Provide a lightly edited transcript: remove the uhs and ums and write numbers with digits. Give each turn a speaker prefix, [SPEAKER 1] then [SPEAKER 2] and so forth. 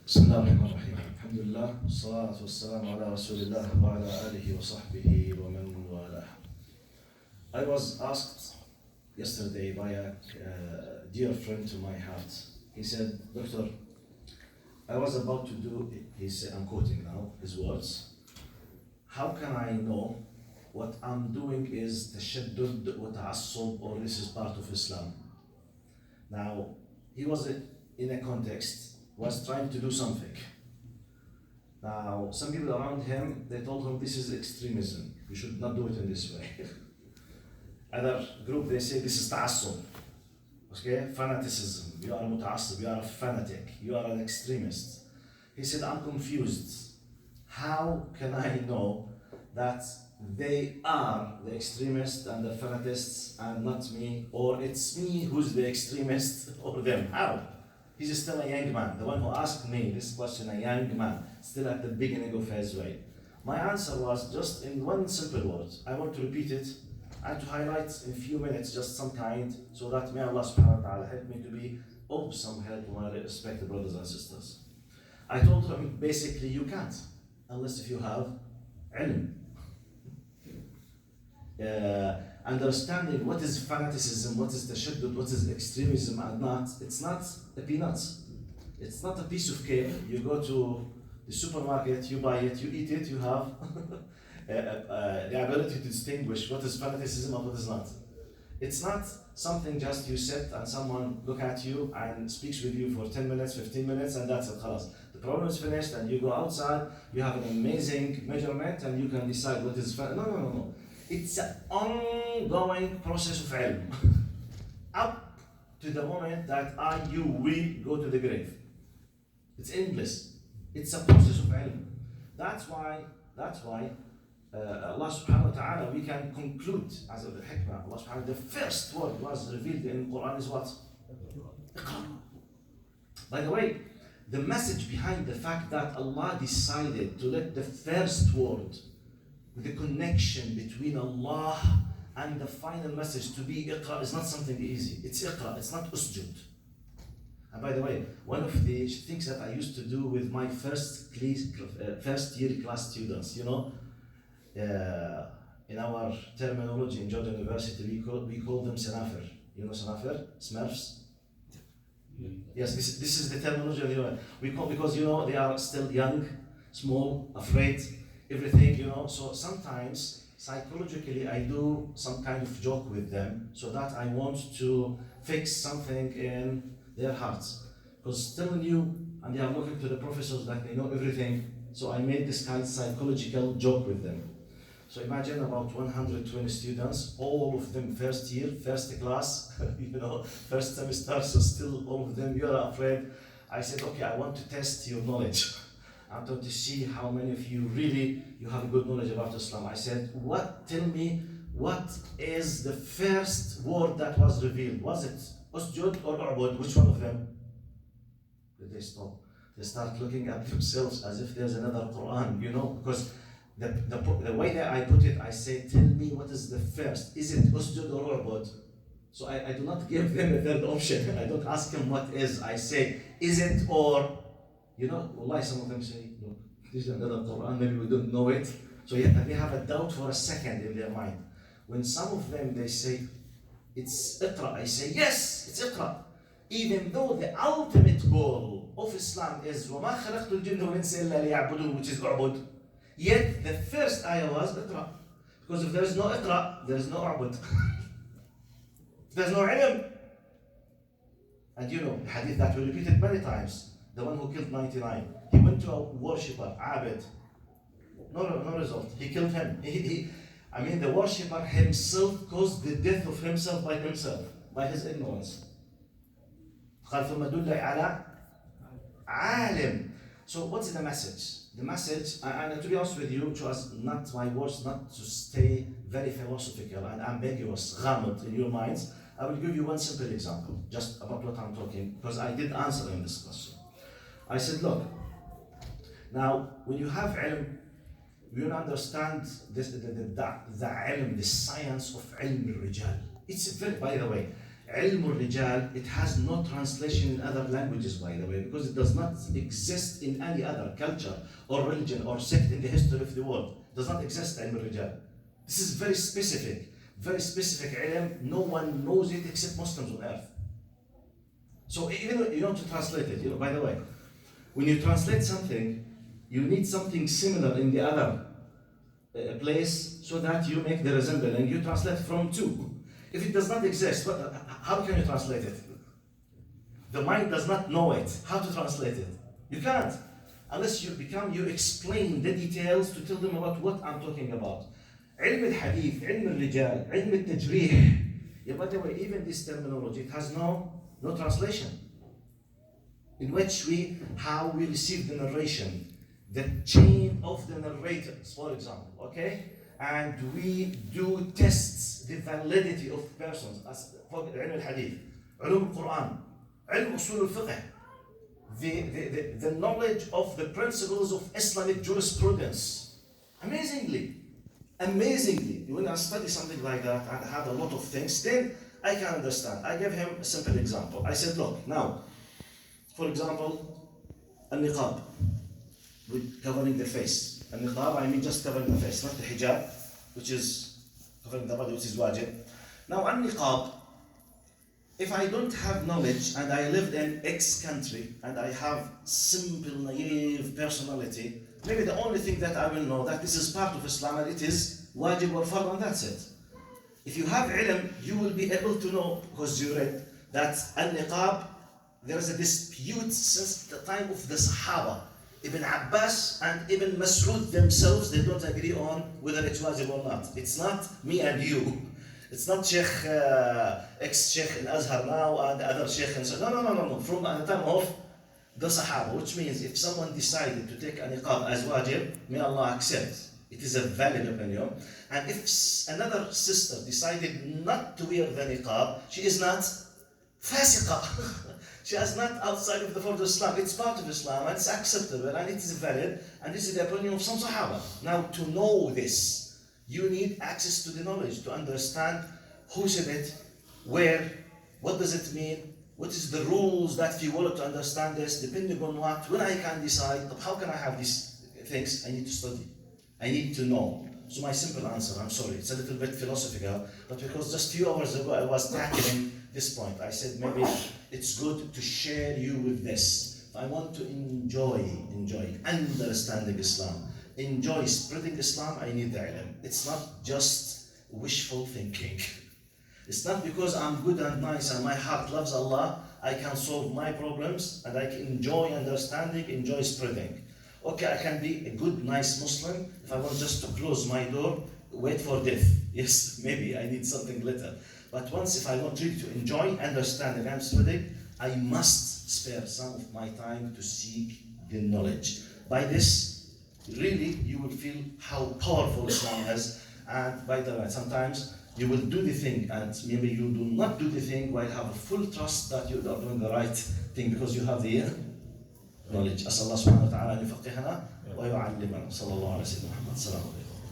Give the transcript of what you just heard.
[SPEAKER 1] بسم الله الرحمن الرحيم. الحمد لله والصلاة والسلام على رسول الله وعلى آله وصحبه ومن والاه. I was asked yesterday by a dear friend to my heart. He said, Doctor, I was about to do, I'm quoting now his words, how can I know what I'm doing is tashaddud wa ta'assub, or this is part of Islam? Now, he was in a context, was trying to do something. Now, some people around him, they told him this is extremism. You should not do it in this way. Other group, they say this is ta'assub. Okay, fanaticism. You are a muta'assib, you are a fanatic, you are an extremist. He said, I'm confused. How can I know that they are the extremists and the fanatists and not me, or it's me who's the extremist or them? How? He's still a young man. The one who asked me this question, a young man, still at the beginning of his way. My answer was just in one simple word. I want to repeat it and to highlight in a few minutes just some kind, so that may Allah subhanahu wa ta'ala help me to be of some help to my respected brothers and sisters. I told him basically you can't, unless if you have ilm. Understanding what is fanaticism, what is tashaddud, what is extremism and not, it's not a peanuts. It's not a piece of cake. You go to the supermarket, you buy it, you eat it, you have the ability to distinguish what is fanaticism and what is not. It's not something just you sit and someone look at you and speaks with you for 10 minutes, 15 minutes and that's it, khalas. The problem is finished and you go outside, you have an amazing measurement and you can decide what is no. It's an ongoing process of ilm. Up to the moment that we go to the grave. It's endless. It's a process of ilm. That's why Allah subhanahu wa ta'ala, we can conclude as of the hikmah, Allah subhanahu wa ta'ala, the first word was revealed in the Quran is what? Iqra. By the way, the message behind the fact that Allah decided to let the first word, the connection between Allah and the final message to be Iqra, is not something easy. It's Iqra, it's not usjud. And by the way, one of the things that I used to do with my first year class students, in our terminology in Georgia University, we call them sanafir. You know sanafir? Smurfs? Yes, this is the terminology we call, because they are still young, small, afraid, everything, so sometimes psychologically I do some kind of joke with them so that I want to fix something in their hearts, because still new and they are looking to the professors like they know everything, so I made this kind of psychological joke with them. So imagine about 120 students, all of them first year, first class, first semester, so still all of them, you are afraid. I said, okay, I want to test your knowledge. I want to see how many of you really, you have good knowledge about Islam. I said, tell me, what is the first word that was revealed? Was it usjud or u'bud? Which one of them? Did they stop? They start looking at themselves as if there's another Quran, because the way that I put it, I say, tell me what is the first. Is it usjud or u'bud? So I do not give them a third option. I don't ask them what is. I say, is it or, wallahi, some of them say, look, this is another Quran, maybe we don't know it. So they have a doubt for a second in their mind. When some of them, they say, it's Iqra, I say, yes, it's Iqra. Even though the ultimate goal of Islam is وَمَا خَلَقْتُ الْجِنَّ وَالْإِنسَ إِلَّا لِيَعْبُدُونَ, which is u'bud. Yet the first ayah was Iqra. Because if there is no Iqra, there is no u'bud. If there is no ilm. And the hadith that we repeated many times, the one who killed 99, he went to a worshipper, Abid. No result. He killed him. The worshipper himself caused the death of himself, by his ignorance. قال ثم دل على عالم. So what's the message? The message, and to be honest with you, it was not my words, not to stay very philosophical and ambiguous, ghamid in your minds. I will give you one simple example, just about what I'm talking, because I did answer in this question. I said, look, now when you have ilm, you will understand this, the ilm, the science of ilm al-rijal. It's very, by the way, علم الرجال, it has no translation in other languages, by the way, because it does not exist in any other culture or religion or sect in the history of the world. It does not exist, علم الرجال. This is very specific ilm. No one knows it except Muslims on earth. So even you want to translate it, by the way, when you translate something, you need something similar in the other place so that you make the resemblance, and you translate from two. If it does not exist, how can you translate it? The mind does not know it. How to translate it? You can't. Unless you explain the details to tell them about what I'm talking about. علم الحديث, علم الرجال, علم التجريح. Yeah, by the way, even this terminology, it has no translation. In which how we receive the narration, the chain of the narrators, for example, okay? And we do tests the validity of persons, as for علم الحديث, علوم القرآن, علم أصول الفقه, the knowledge of the principles of Islamic jurisprudence. Amazingly, when I study something like that and have a lot of things, then I can understand. I gave him a simple example. I said, look, now, for example, al-niqab, with covering the face. Al-niqab, I mean just covering the face, not the hijab, which is covering the body, which is wajib. Now, al-niqab, if I don't have knowledge and I lived in X country and I have simple, naive personality, maybe the only thing that I will know that this is part of Islam and it is wajib or fard, and that's it. If you have ilm, you will be able to know, because you read that al-niqab, there is a dispute since the time of the Sahaba. Ibn Abbas and Ibn Mas'ud themselves, they don't agree on whether it's wajib or not. It's not me and you. It's not Sheikh, ex-Sheikh in Azhar now and other Sheikh and so. No. From the time of the Sahaba, which means if someone decided to take a niqab as wajib, may Allah accept. It is a valid opinion. And if another sister decided not to wear the niqab, she is not fasiqa. She is not outside of the fold of Islam. It's part of Islam and it's acceptable and it is valid. And this is the opinion of some Sahaba. Now, to know this, you need access to the knowledge to understand who said it, where, what does it mean, what is the rules that if you want to understand this, depending on what, when I can decide, how can I have these things? I need to study. I need to know. So my simple answer, I'm sorry, it's a little bit philosophical, but because just a few hours ago I was tackling this point. I said maybe it's good to share you with this. I want to enjoy understanding Islam. Enjoy spreading Islam, I need the ilm. It's not just wishful thinking. It's not because I'm good and nice and my heart loves Allah, I can solve my problems and I can enjoy understanding, enjoy spreading. Okay, I can be a good, nice Muslim if I want just to close my door, wait for death. Yes, maybe I need something later. But once if I want really to enjoy, understand and spreading, I must spare some of my time to seek the knowledge. By this, really, you will feel how powerful Islam is. And by the way, sometimes you will do the thing and maybe you do not do the thing while have a full trust that you are doing the right thing because you have the knowledge. أسأل الله سبحانه وتعالى أن يفقهنا ويعلمنا. صلى الله عليه وسلم.